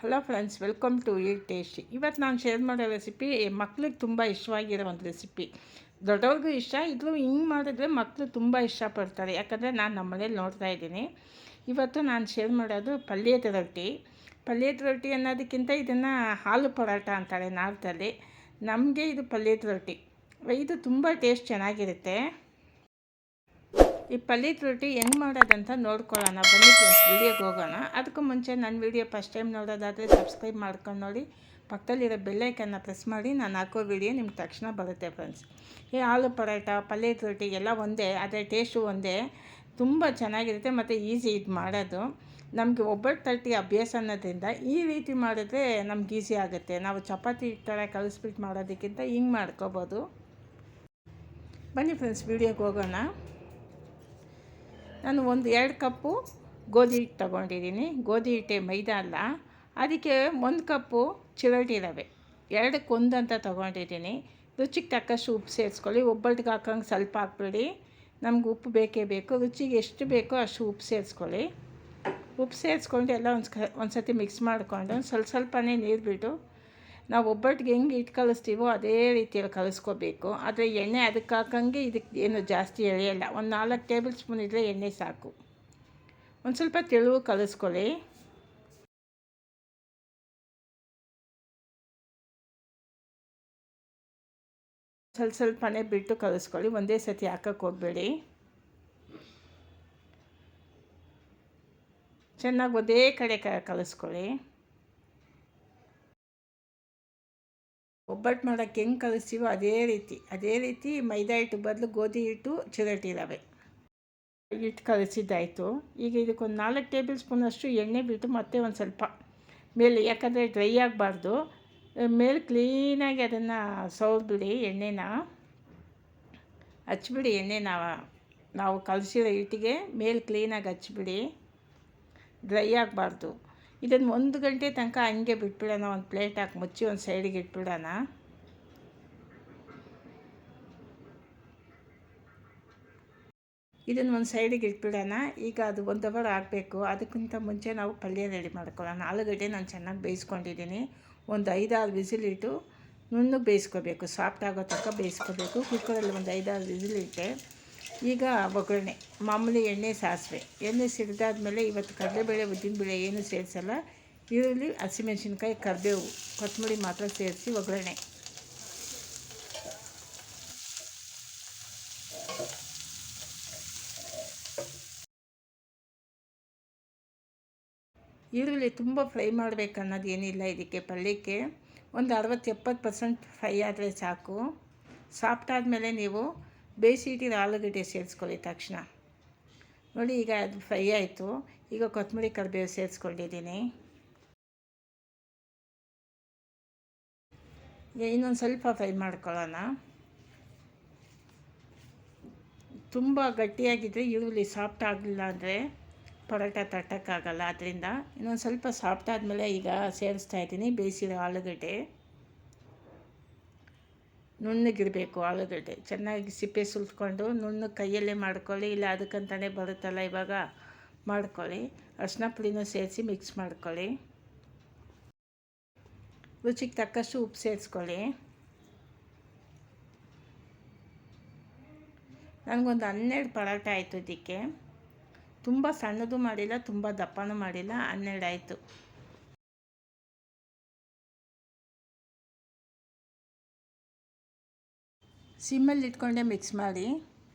Hello friends, welcome to eat tasty. ಇವತ್ತು ನಾನು share ಮಾಡೋ ರೆಸಿಪಿ ಮಕ್ಳಿಗೆ ತುಂಬ ಇಷ್ಟವಾಗಿರೋ ಒಂದು ರೆಸಿಪಿ. ದೊಡ್ಡವ್ರಿಗೂ ಇಷ್ಟ, ಇದು ಹಿಂಗೆ ಮಾಡಿದ್ರೆ ಮಕ್ಕಳು ತುಂಬ ಇಷ್ಟಪಡ್ತಾರೆ. ಯಾಕಂದರೆ ನಾನು ನಮ್ಮ ಮನೇಲಿ ನೋಡ್ತಾ ಇದ್ದೀನಿ. ಇವತ್ತು ನಾನು ಶೇರ್ ಮಾಡೋದು ಪಲ್ಯದ ರೊಟ್ಟಿ. ಪಲ್ಯದ ರೊಟ್ಟಿ ಅನ್ನೋದಕ್ಕಿಂತ ಇದನ್ನು ಹಾಲು ಪರೋಟ ಅಂತಾರೆ ನಾರ್ತಲ್ಲಿ. ನಮಗೆ ಇದು ಪಲ್ಯದ ರೊಟ್ಟಿ. ಇದು ತುಂಬ ಟೇಸ್ಟ್ ಚೆನ್ನಾಗಿರುತ್ತೆ. ಈ ಪಲ್ಯದ ರೊಟ್ಟಿ ಹೆಂಗೆ ಮಾಡೋದಂತ ನೋಡ್ಕೊಳ್ಳೋಣ ಬನ್ನಿ ಫ್ರೆಂಡ್ಸ್, ವೀಡಿಯೋಗೆ ಹೋಗೋಣ. ಅದಕ್ಕೂ ಮುಂಚೆ ನನ್ನ ವೀಡಿಯೋ ಫಸ್ಟ್ ಟೈಮ್ ನೋಡೋದಾದರೆ ಸಬ್ಸ್ಕ್ರೈಬ್ ಮಾಡ್ಕೊಂಡು ನೋಡಿ, ಪಕ್ಕದಲ್ಲಿರೋ ಬೆಲ್ಲೈಕನ್ನ ಪ್ರೆಸ್ ಮಾಡಿ. ನಾನು ಹಾಕೋ ವೀಡಿಯೋ ನಿಮ್ಗೆ ತಕ್ಷಣ ಬರುತ್ತೆ ಫ್ರೆಂಡ್ಸ್. ಈ ಆಲೂ ಪರೋಟ, ಪಲ್ಯದ ರೊಟ್ಟಿ ಎಲ್ಲ ಒಂದೇ, ಆದರೆ ಟೇಸ್ಟು ಒಂದೇ. ತುಂಬ ಚೆನ್ನಾಗಿರುತ್ತೆ ಮತ್ತು ಈಸಿ ಇದು ಮಾಡೋದು. ನಮಗೆ ಒಬ್ಬಟ್ಟು ತಟ್ಟಿ ಅಭ್ಯಾಸ ಅನ್ನೋದ್ರಿಂದ ಈ ರೀತಿ ಮಾಡಿದ್ರೆ ನಮ್ಗೆ ಈಸಿ ಆಗುತ್ತೆ. ನಾವು ಚಪಾತಿ ಥರ ಕಲಿಸ್ಬಿಟ್ಟು ಮಾಡೋದಕ್ಕಿಂತ ಹಿಂಗೆ ಮಾಡ್ಕೋಬೋದು. ಬನ್ನಿ ಫ್ರೆಂಡ್ಸ್, ವೀಡಿಯೋಗೆ ಹೋಗೋಣ. ನಾನು 2 ಕಪ್ಪು ಗೋಧಿ ಹಿಟ್ಟು ತೊಗೊಂಡಿದ್ದೀನಿ. ಗೋಧಿ ಹಿಟ್ಟೆ, ಮೈದಾ ಅಲ್ಲ. ಅದಕ್ಕೆ 1 ಕಪ್ಪು ಚಿರೋಟಿ ರವೆ, 2ಕ್ಕೆ 1 ಅಂತ ತೊಗೊಂಡಿದ್ದೀನಿ. ರುಚಿಗೆ ತಕ್ಕಷ್ಟು ಉಪ್ಪು ಸೇರಿಸ್ಕೊಳ್ಳಿ. ಒಬ್ಬಟ್ಟಿಗೆ ಹಾಕೋಂಗೆ ಸ್ವಲ್ಪ ಹಾಕ್ಬೇಡಿ, ನಮ್ಗೆ ಉಪ್ಪು ಬೇಕೇ ಬೇಕು. ರುಚಿಗೆ ಎಷ್ಟು ಬೇಕೋ ಅಷ್ಟು ಉಪ್ಪು ಸೇರಿಸ್ಕೊಳ್ಳಿ. ಉಪ್ಪು ಸೇರಿಸ್ಕೊಂಡು ಎಲ್ಲ ಒಂದು ಸತಿ ಮಿಕ್ಸ್ ಮಾಡಿಕೊಂಡು ಸ್ವಲ್ಪನೇ ನೀರು ಬಿಟ್ಟು ನಾವು ಒಬ್ಬಟ್ಟಿಗೆ ಹೆಂಗೆ ಹಿಟ್ಟು ಕಲಿಸ್ತೀವೋ ಅದೇ ರೀತಿಯಲ್ಲಿ ಕಲಿಸ್ಕೋಬೇಕು. ಆದರೆ ಎಣ್ಣೆ ಅದಕ್ಕೆ ಹಾಕಂಗೆ ಇದಕ್ಕೆ ಏನು ಜಾಸ್ತಿ ಎಳೆಯಲ್ಲ. ಒಂದು 4 ಟೇಬಲ್ ಸ್ಪೂನ್ ಇದ್ದರೆ ಎಣ್ಣೆ ಸಾಕು. ಒಂದು ಸ್ವಲ್ಪ ತೆಳು ಕಲಿಸ್ಕೊಳ್ಳಿ. ಸ್ವಲ್ಪನೇ ಬಿಟ್ಟು ಕಲಿಸ್ಕೊಳ್ಳಿ, ಒಂದೇ ಸತಿ ಹಾಕಕ್ಕೆ ಹೋಗಬೇಡಿ. ಚೆನ್ನಾಗಿ ಒಂದೇ ಕಡೆ ಕಲಿಸ್ಕೊಳ್ಳಿ. ಒಬ್ಬಟ್ಟು ಮಾಡೋಕ್ಕೆ ಹೆಂಗೆ ಕಲಿಸ್ತೀವೋ ಅದೇ ರೀತಿ ಮೈದಾ ಹಿಟ್ಟು ಬದಲು ಗೋಧಿ ಹಿಟ್ಟು, ಚಿರೋಟಿ ರವೆ ಹಿಟ್ಟು ಕಲಿಸಿದ್ದಾಯಿತು. ಈಗ ಇದಕ್ಕೊಂದು 4 ಟೇಬಲ್ ಸ್ಪೂನಷ್ಟು ಎಣ್ಣೆ ಬಿಟ್ಟು ಮತ್ತೆ ಒಂದು ಸ್ವಲ್ಪ ಮೇಲೆ, ಯಾಕಂದರೆ ಡ್ರೈ ಆಗಬಾರ್ದು, ಮೇಲೆ ಕ್ಲೀನಾಗಿ ಅದನ್ನು ಸವರ್ಬಿಡಿ. ಎಣ್ಣೆನ ಹಚ್ಬಿಡಿ. ನಾವು ಕಲಸಿರೋ ಹಿಟ್ಟಿಗೆ ಮೇಲೆ ಕ್ಲೀನಾಗಿ ಹಚ್ಬಿಡಿ, ಡ್ರೈ ಆಗಬಾರ್ದು. ಇದನ್ನು 1 ಗಂಟೆ ತನಕ ಹಂಗೆ ಬಿಟ್ಬಿಡೋಣ. ಒಂದು ಪ್ಲೇಟ್ ಹಾಕಿ ಮುಚ್ಚಿ ಒಂದು ಸೈಡಿಗೆ ಇಟ್ಬಿಡೋಣ. ಇದನ್ನು ಒಂದು ಸೈಡಿಗೆ ಇಟ್ಬಿಡೋಣ. ಈಗ ಅದು 1 ಅವರ್ ಆಗಬೇಕು. ಅದಕ್ಕಿಂತ ಮುಂಚೆ ನಾವು ಪಲ್ಯ ರೆಡಿ ಮಾಡ್ಕೊಳ್ಳೋಣ. ಆಲೂಗಡ್ಡೆ ನಾನು ಚೆನ್ನಾಗಿ ಬೇಯಿಸ್ಕೊಂಡಿದ್ದೀನಿ. ಒಂದು 5-6 ವಿಸಿಲಿಟ್ಟು ನುಣ್ಣಗೆ ಬೇಯಿಸ್ಕೋಬೇಕು. ಸಾಫ್ಟ್ ಆಗೋ ತನಕ ಬೇಯಿಸ್ಕೋಬೇಕು. ಕುಕ್ಕರಲ್ಲಿ ಒಂದು 5-6 ವಿಸಿಲಿಟ್ಟೆ. ಈಗ ಒಗ್ಗರಣೆ, ಮಾಮೂಲಿ ಎಣ್ಣೆ, ಸಾಸಿವೆ. ಎಣ್ಣೆ ಸಿಡಿದಾದ್ಮೇಲೆ ಇವತ್ತು ಕಡಲೆಬೇಳೆ, ಉದ್ದಿನಬೇಳೆ ಏನು ಸೇರಿಸಲ್ಲ. ಈರುಳ್ಳಿ, ಹಸಿಮೆಣಸಿನ್ಕಾಯಿ, ಕರಿಬೇವು, ಕೊತ್ತಂಬರಿ ಮಾತ್ರ ಸೇರಿಸಿ ಒಗ್ಗರಣೆ. ಈರುಳ್ಳಿ ತುಂಬ ಫ್ರೈ ಮಾಡಬೇಕು ಅನ್ನೋದು ಏನಿಲ್ಲ. ಇದಕ್ಕೆ ಪಲ್ಯಕ್ಕೆ ಒಂದು 60-70% ಫ್ರೈ ಆದರೆ ಸಾಕು. ಸಾಫ್ಟ್ ಆದಮೇಲೆ ನೀವು ಬೇಯಿಸಿಟ್ಟಿರೋ ಆಲೂಗಡ್ಡೆ ಸೇರಿಸ್ಕೊಳ್ಳಿ ತಕ್ಷಣ. ನೋಡಿ, ಈಗ ಅದು ಫ್ರೈ ಆಯಿತು. ಈಗ ಕೊತ್ತಂಬರಿ, ಕರಿಬೇವು ಸೇರಿಸ್ಕೊಂಡಿದ್ದೀನಿ. ಇನ್ನೊಂದು ಸ್ವಲ್ಪ ಫ್ರೈ ಮಾಡ್ಕೊಳ್ಳೋಣ. ತುಂಬ ಗಟ್ಟಿಯಾಗಿದ್ದರೆ ಈರುಳ್ಳಿ ಸಾಫ್ಟ್ ಆಗಲಿಲ್ಲ ಅಂದರೆ ಪರೋಟ ತಟ್ಟಕ್ಕಾಗಲ್ಲ. ಅದರಿಂದ ಇನ್ನೊಂದು ಸ್ವಲ್ಪ ಸಾಫ್ಟ್ ಆದಮೇಲೆ ಈಗ ಸೇರಿಸ್ತಾಯಿದ್ದೀನಿ ಬೇಯಿಸಿರೋ ಆಲೂಗಡ್ಡೆ. ನುಣ್ಣಗಿರಬೇಕು ಆಲೂಗಡ್ಡೆ. ಚೆನ್ನಾಗಿ ಸಿಪ್ಪೆ ಸುಲ್ಕೊಂಡು ನುಣ್ಣಗೆ ಕೈಯಲ್ಲೇ ಮಾಡ್ಕೊಳ್ಳಿ, ಇಲ್ಲ ಅದಕ್ಕಂತಲೇ ಬರುತ್ತಲ್ಲ ಇವಾಗ ಮಾಡ್ಕೊಳ್ಳಿ. ಅರಿಶಿನ ಪುಡಿನೂ ಸೇರಿಸಿ ಮಿಕ್ಸ್ ಮಾಡ್ಕೊಳ್ಳಿ. ರುಚಿಗೆ ತಕ್ಕಷ್ಟು ಉಪ್ಪು ಸೇರಿಸ್ಕೊಳ್ಳಿ. ನನಗೊಂದು 12 ಪರೋಟ ಆಯಿತು. ಇದಕ್ಕೆ ತುಂಬ ಸಣ್ಣದು ಮಾಡಿಲ್ಲ, ತುಂಬ ದಪ್ಪನೂ ಮಾಡಿಲ್ಲ, 12 ಆಯಿತು. ಸಿಮ್ಮಲ್ಲಿ ಇಟ್ಕೊಂಡೆ ಮಿಕ್ಸ್ ಮಾಡಿ,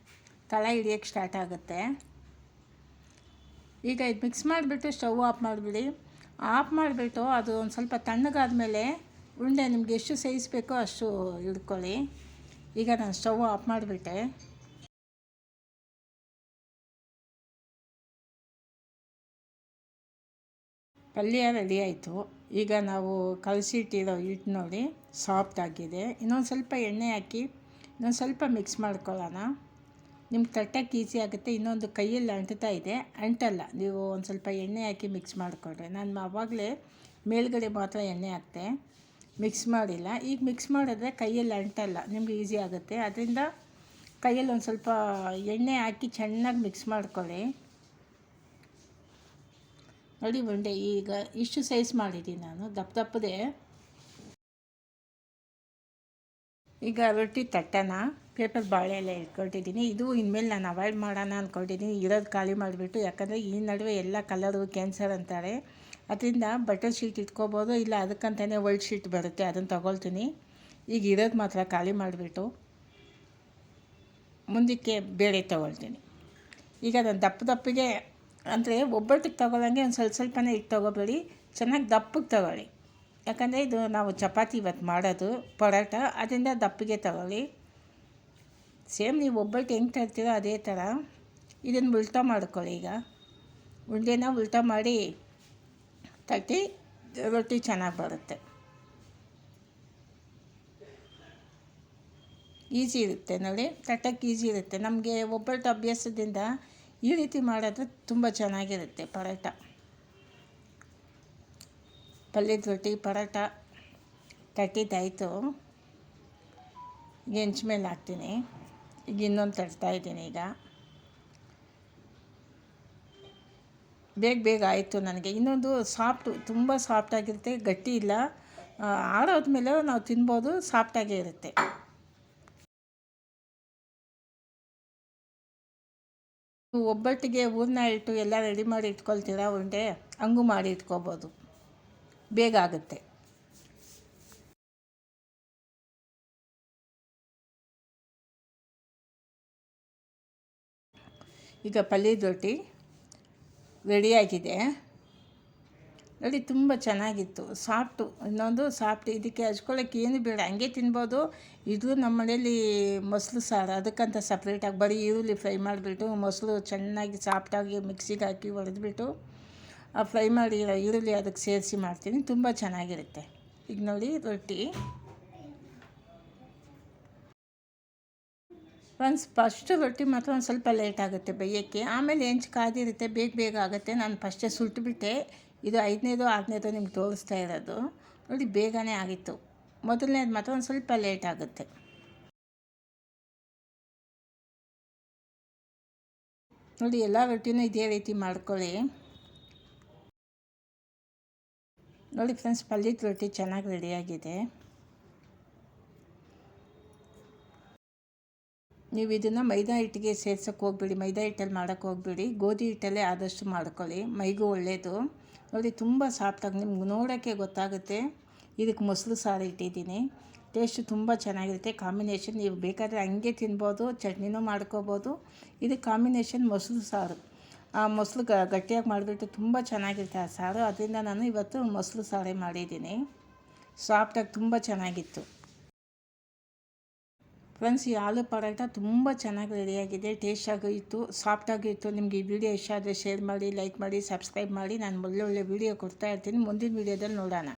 ತಳ ಹಿಡಿಯೋಕ್ಕೆ ಸ್ಟಾರ್ಟ್ ಆಗುತ್ತೆ. ಈಗ ಇದು ಮಿಕ್ಸ್ ಮಾಡಿಬಿಟ್ಟು ಸ್ಟವ್ ಆಫ್ ಮಾಡಿಬಿಡಿ. ಆಫ್ ಮಾಡಿಬಿಟ್ಟು ಅದು ಒಂದು ಸ್ವಲ್ಪ ತಣ್ಣಗಾದ್ಮೇಲೆ ಉಂಡೆ ನಿಮ್ಗೆ ಎಷ್ಟು ಸೈಜ್ ಬೇಕೋ ಅಷ್ಟು ಹಿಡ್ಕೊಳ್ಳಿ. ಈಗ ನಾನು ಸ್ಟವ್ ಆಫ್ ಮಾಡಿಬಿಟ್ಟೆ. ಪಲ್ಯ ರೆಡಿ ಆಯಿತು. ಈಗ ನಾವು ಕಲಸಿಟ್ಟಿರೋ ಹಿಟ್ಟು ನೋಡಿ ಸಾಫ್ಟ್ ಆಗಿದೆ. ಇನ್ನೊಂದು ಸ್ವಲ್ಪ ಎಣ್ಣೆ ಹಾಕಿ ಇನ್ನೊಂದು ಸ್ವಲ್ಪ ಮಿಕ್ಸ್ ಮಾಡ್ಕೊಳ್ಳೋಣ. ನಿಮ್ಗೆ ತಟ್ಟಕ್ಕೆ ಈಸಿ ಆಗುತ್ತೆ. ಇನ್ನೊಂದು ಕೈಯಲ್ಲಿ ಅಂಟ್ತಾ ಇದೆ, ಅಂಟಲ್ಲ. ನೀವು ಒಂದು ಸ್ವಲ್ಪ ಎಣ್ಣೆ ಹಾಕಿ ಮಿಕ್ಸ್ ಮಾಡಿಕೊಂಡ್ರೆ. ನಾನು ಆವಾಗಲೇ ಮೇಲ್ಗಡೆ ಮಾತ್ರ ಎಣ್ಣೆ ಹಾಕ್ತೆ, ಮಿಕ್ಸ್ ಮಾಡಿಲ್ಲ. ಈಗ ಮಿಕ್ಸ್ ಮಾಡಿದ್ರೆ ಕೈಯಲ್ಲಿ ಅಂಟಲ್ಲ, ನಿಮ್ಗೆ ಈಸಿ ಆಗುತ್ತೆ. ಅದರಿಂದ ಕೈಯಲ್ಲಿ ಒಂದು ಸ್ವಲ್ಪ ಎಣ್ಣೆ ಹಾಕಿ ಚೆನ್ನಾಗಿ ಮಿಕ್ಸ್ ಮಾಡ್ಕೊಳ್ಳಿ. ನೋಡಿ ಉಂಡೆ ಈಗ ಇಷ್ಟು ಸೈಜ್ ಮಾಡಿದ್ದೀನಿ ನಾನು, ದಪ್ಪ ದಪ್ಪದೇ. ಈಗ ರೊಟ್ಟಿ ತಟ್ಟನ ಪೇಪರ್ ಬಾಳೆ ಎಲ್ಲ ಇಟ್ಕೊಟ್ಟಿದ್ದೀನಿ. ಇದು ಇನ್ಮೇಲೆ ನಾನು ಅವಾಯ್ಡ್ ಮಾಡೋಣ ಅಂದ್ಕೊಂಡಿದ್ದೀನಿ, ಇರೋದು ಖಾಲಿ ಮಾಡಿಬಿಟ್ಟು. ಯಾಕಂದರೆ ಈ ನಡುವೆ ಎಲ್ಲ ಕಲರು ಕ್ಯಾನ್ಸರ್ ಅಂತಾರೆ, ಅದರಿಂದ ಬಟರ್ ಶೀಟ್ ಇಟ್ಕೋಬೋದು, ಇಲ್ಲ ಅದಕ್ಕಂತಲೇ ವೈಟ್ ಶೀಟ್ ಬರುತ್ತೆ, ಅದನ್ನು ತೊಗೊಳ್ತೀನಿ. ಈಗ ಇರೋದು ಮಾತ್ರ ಖಾಲಿ ಮಾಡಿಬಿಟ್ಟು ಮುಂದಕ್ಕೆ ಬೇರೆ ತೊಗೊಳ್ತೀನಿ. ಈಗ ನಾನು ದಪ್ಪಗೆ ಅಂದರೆ ಒಬ್ಬಟ್ಟಿಗೆ ತೊಗೊಳ್ಳಂಗೆ ಒಂದು ಸ್ವಲ್ಪನೇ ಇಟ್ಟು ತೊಗೋಬೇಡಿ, ಚೆನ್ನಾಗಿ ದಪ್ಪಗೆ ತೊಗೊಳ್ಳಿ. ಯಾಕಂದರೆ ಇದು ನಾವು ಚಪಾತಿ ಇವತ್ತು ಮಾಡೋದು ಪರೋಟ, ಅದರಿಂದ ದಪ್ಪಗೆ ತಗೊಳ್ಳಿ. ಸೇಮ್ ನೀವು ಒಬ್ಬಟ್ಟು ಹೆಂಗೆ ತರ್ತೀರೋ ಅದೇ ಥರ ಇದನ್ನು ಉಲ್ಟಾ ಮಾಡ್ಕೊಳ್ಳಿ. ಈಗ ಉಂಡೆನ ಉಲ್ಟಾ ಮಾಡಿ ತಟ್ಟಿ ರೊಟ್ಟಿ ಚೆನ್ನಾಗಿ ಬರುತ್ತೆ, ಈಸಿ ಇರುತ್ತೆ ನೋಡಿ, ತಟ್ಟಕ್ಕೆ ಈಸಿ ಇರುತ್ತೆ. ನಮಗೆ ಒಬ್ಬಟ್ಟು ಅಭ್ಯಾಸದಿಂದ ಈ ರೀತಿ ಮಾಡೋದು ತುಂಬ ಚೆನ್ನಾಗಿರುತ್ತೆ. ಪರೋಟ, ಪಲ್ಯದ ರೊಟ್ಟಿ, ಪರೋಟ ತಟ್ಟಿದ್ದಾಯಿತು. ಹೆಂಚು ಮೇಲೆ ಹಾಕ್ತೀನಿ. ಈಗ ಇನ್ನೊಂದು ತಟ್ತಾಯಿದ್ದೀನಿ. ಈಗ ಬೇಗ ಆಯಿತು ನನಗೆ. ಇನ್ನೊಂದು ಸಾಫ್ಟು, ತುಂಬ ಸಾಫ್ಟಾಗಿರುತ್ತೆ, ಗಟ್ಟಿ ಇಲ್ಲ. ಆರೋದ್ಮೇಲೆ ನಾವು ತಿನ್ಬೋದು, ಸಾಫ್ಟಾಗೇ ಇರುತ್ತೆ. ಒಬ್ಬಟ್ಟಿಗೆ ಹೂರಣ ಇಟ್ಟು ಎಲ್ಲ ರೆಡಿ ಮಾಡಿ ಇಟ್ಕೊಳ್ತೀರಾ ಉಂಡೆ, ಹಂಗೂ ಮಾಡಿ ಇಟ್ಕೋಬೋದು, ಬೇಗ ಆಗುತ್ತೆ. ಈಗ ಪಲ್ಯದ ರೊಟ್ಟಿ ರೆಡಿಯಾಗಿದೆ ನೋಡಿ, ತುಂಬ ಚೆನ್ನಾಗಿತ್ತು, ಸಾಫ್ಟು. ಇನ್ನೊಂದು ಸಾಫ್ಟ್, ಇದಕ್ಕೆ ಹಚ್ಕೊಳ್ಳೋಕ್ಕೆ ಏನು ಬೇಡ, ಹಂಗೆ ತಿನ್ಬೋದು. ಇದು ನಮ್ಮ ಮನೇಲಿ ಮೊಸರು ಸಾರು, ಅದಕ್ಕಂತ ಸಪ್ರೇಟಾಗಿ ಬರೀ ಈರುಳ್ಳಿ ಫ್ರೈ ಮಾಡಿಬಿಟ್ಟು ಮೊಸರು ಚೆನ್ನಾಗಿ ಸಾಫ್ಟಾಗಿ ಮಿಕ್ಸಿಗೆ ಹಾಕಿ ಹೊಡೆದ್ಬಿಟ್ಟು ಫ್ರೈ ಮಾಡಿ ಈರುಳ್ಳಿ ಅದಕ್ಕೆ ಸೇರಿಸಿ ಮಾಡ್ತೀನಿ, ತುಂಬ ಚೆನ್ನಾಗಿರುತ್ತೆ. ಈಗ ನೋಡಿ ರೊಟ್ಟಿ ಫಸ್ಟು ರೊಟ್ಟಿ ಮಾತ್ರ ಒಂದು ಸ್ವಲ್ಪ ಲೇಟ್ ಆಗುತ್ತೆ ಬೇಯೋಕ್ಕೆ, ಆಮೇಲೆ ಹೆಂಚು ಕಾದಿರುತ್ತೆ, ಬೇಗ ಆಗುತ್ತೆ. ನಾನು ಫಸ್ಟೇ ಸುಟ್ಟುಬಿಟ್ಟೆ. ಇದು 5ನೇದು 6ನೇದು ನಿಮ್ಗೆ ತೋರಿಸ್ತಾ ಇರೋದು ನೋಡಿ, ಬೇಗನೆ ಆಗಿತ್ತು. ಮೊದಲನೇದು ಮಾತ್ರ ಒಂದು ಸ್ವಲ್ಪ ಲೇಟ್ ಆಗುತ್ತೆ. ನೋಡಿ, ಎಲ್ಲ ರೊಟ್ಟಿನೂ ಇದೇ ರೀತಿ ಮಾಡ್ಕೊಳ್ಳಿ. ನೋಡಿ ಫ್ರೆಂಡ್ಸ್, ಪಲ್ಯದ ರೊಟ್ಟಿ ಚೆನ್ನಾಗಿ ರೆಡಿಯಾಗಿದೆ. ನೀವು ಇದನ್ನು ಮೈದಾ ಹಿಟ್ಟಿಗೆ ಸೇರ್ಸೋಕ್ಕೆ ಹೋಗ್ಬೇಡಿ, ಮೈದಾ ಹಿಟ್ಟಲ್ಲಿ ಮಾಡೋಕ್ಕೆ ಹೋಗ್ಬೇಡಿ, ಗೋಧಿ ಹಿಟ್ಟಲ್ಲೇ ಆದಷ್ಟು ಮಾಡ್ಕೊಳ್ಳಿ, ಮೈಗೂ ಒಳ್ಳೆಯದು. ನೋಡಿ, ತುಂಬ ಸಾಫ್ಟಾಗಿ ನಿಮ್ಗೆ ನೋಡೋಕ್ಕೆ ಗೊತ್ತಾಗುತ್ತೆ. ಇದಕ್ಕೆ ಮೊಸರು ಸಾರು ಇಟ್ಟಿದ್ದೀನಿ, ಟೇಸ್ಟು ತುಂಬ ಚೆನ್ನಾಗಿರುತ್ತೆ. ಕಾಂಬಿನೇಷನ್ ನೀವು ಬೇಕಾದರೆ ಹಂಗೆ ತಿನ್ಬೋದು, ಚಟ್ನಿನೂ ಮಾಡ್ಕೋಬೋದು. ಇದಕ್ಕೆ ಕಾಂಬಿನೇಷನ್ ಮೊಸರು ಸಾರು. ಆ ಮೊಸರು ಗಟ್ಟಿಯಾಗಿ ಮಾಡಿಬಿಟ್ಟು ತುಂಬ ಚೆನ್ನಾಗಿರುತ್ತೆ ಆ ಸಾರು, ಅದರಿಂದ ನಾನು ಇವತ್ತು ಮೊಸರು ಸಾರೇ ಮಾಡಿದ್ದೀನಿ. ಸಾಫ್ಟಾಗಿ ತುಂಬ ಚೆನ್ನಾಗಿತ್ತು. ಫ್ರೆಂಡ್ಸ್, ಈ ಆಲೂ ಪರೋಟ ತುಂಬ ಚೆನ್ನಾಗಿ ರೆಡಿಯಾಗಿದೆ, ಟೇಸ್ಟಾಗೂ ಇತ್ತು, ಸಾಫ್ಟಾಗೂ ಇತ್ತು. ನಿಮಗೆ ಈ ವಿಡಿಯೋ ಇಷ್ಟ ಆದರೆ ಶೇರ್ ಮಾಡಿ, ಲೈಕ್ ಮಾಡಿ, ಸಬ್ಸ್ಕ್ರೈಬ್ ಮಾಡಿ. ನಾನು ಒಳ್ಳೊಳ್ಳೆ ವಿಡಿಯೋ ಕೊಡ್ತಾ ಇರ್ತೀನಿ. ಮುಂದಿನ ವಿಡಿಯೋದಲ್ಲಿ ನೋಡೋಣ.